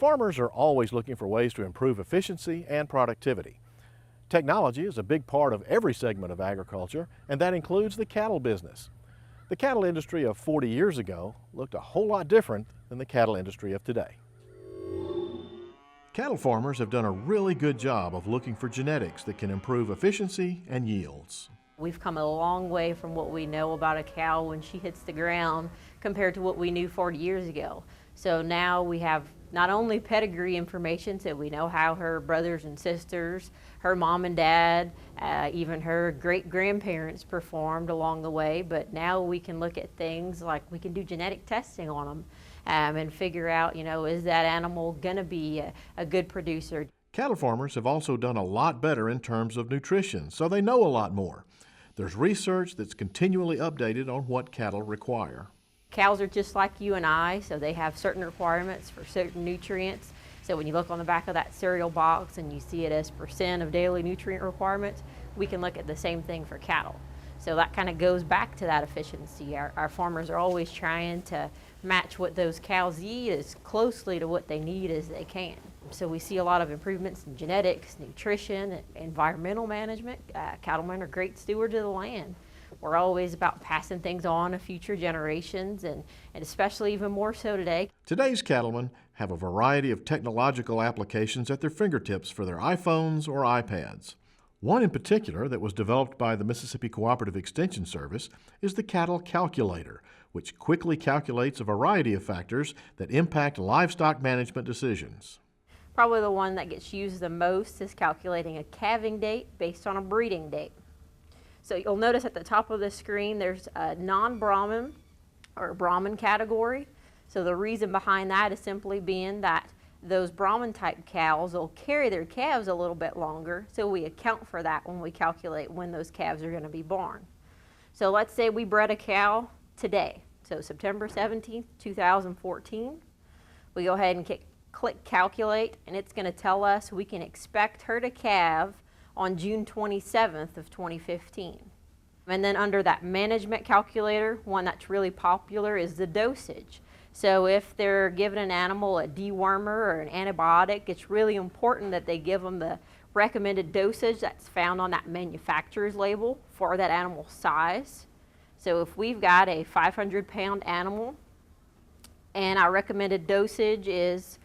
Farmers are always looking for ways to improve efficiency and productivity. Technology is a big part of every segment of agriculture, and that includes the cattle business. The cattle industry of 40 years ago looked a whole lot different than the cattle industry of today. Cattle farmers have done a really good job of looking for genetics that can improve efficiency and yields. We've come a long way from what we know about a cow when she hits the ground compared to what we knew 40 years ago. So now we have not only pedigree information, so we know how her brothers and sisters, her mom and dad, even her great-grandparents performed along the way, but now we can look at things like we can do genetic testing on them and figure out, is that animal going to be a good producer? Cattle farmers have also done a lot better in terms of nutrition, so they know a lot more. There's research that's continually updated on what cattle require. Cows are just like you and I, so they have certain requirements for certain nutrients. So when you look on the back of that cereal box and you see it as % of daily nutrient requirements, we can look at the same thing for cattle. So that kind of goes back to that efficiency. Our farmers are always trying to match what those cows eat as closely to what they need as they can. So we see a lot of improvements in genetics, nutrition, environmental management. Cattlemen are great stewards of the land. We're always about passing things on to future generations, and especially even more so today. Today's cattlemen have a variety of technological applications at their fingertips for their iPhones or iPads. One in particular that was developed by the Mississippi Cooperative Extension Service is the Cattle Calculator, which quickly calculates a variety of factors that impact livestock management decisions. Probably the one that gets used the most is calculating a calving date based on a breeding date. So you'll notice at the top of the screen there's a non-Brahman or Brahman category. So the reason behind that is simply being that those Brahman type cows will carry their calves a little bit longer, so we account for that when we calculate when those calves are going to be born. So let's say we bred a cow today, so September 17th, 2014. We go ahead and click calculate, and it's going to tell us we can expect her to calve on June 27th of 2015. And then under that management calculator, one that's really popular is the dosage. So if they're giving an animal a dewormer or an antibiotic, it's really important that they give them the recommended dosage that's found on that manufacturer's label for that animal's size. So if we've got a 500-pound animal and our recommended dosage is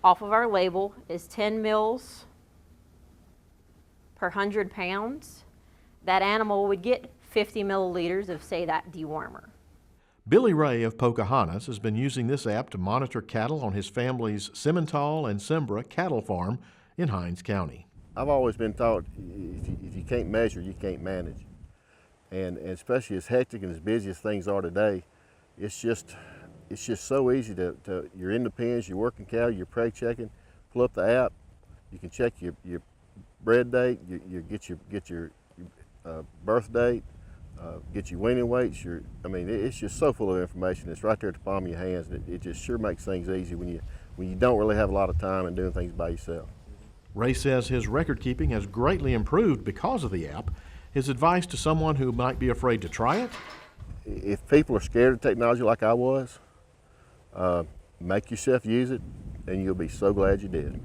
off of our label is 10 mils per 100 pounds, that animal would get 50 milliliters of, say, that dewormer. Billy Ray of Pocahontas has been using this app to monitor cattle on his family's Simmental and Sembra cattle farm in Hinds County. I've always been taught if you can't measure, you can't manage. And especially as hectic and as busy as things are today, it's just so easy to you're in the pens, you're working cattle, you're preg checking, pull up the app, you can check your bred date, you get your birth date, get your weaning weights. It's just so full of information. It's right there at the palm of your hands, and it just sure makes things easy when you don't really have a lot of time and doing things by yourself. Ray says his record keeping has greatly improved because of the app. His advice to someone who might be afraid to try it? If people are scared of technology like I was, make yourself use it, and you'll be so glad you did.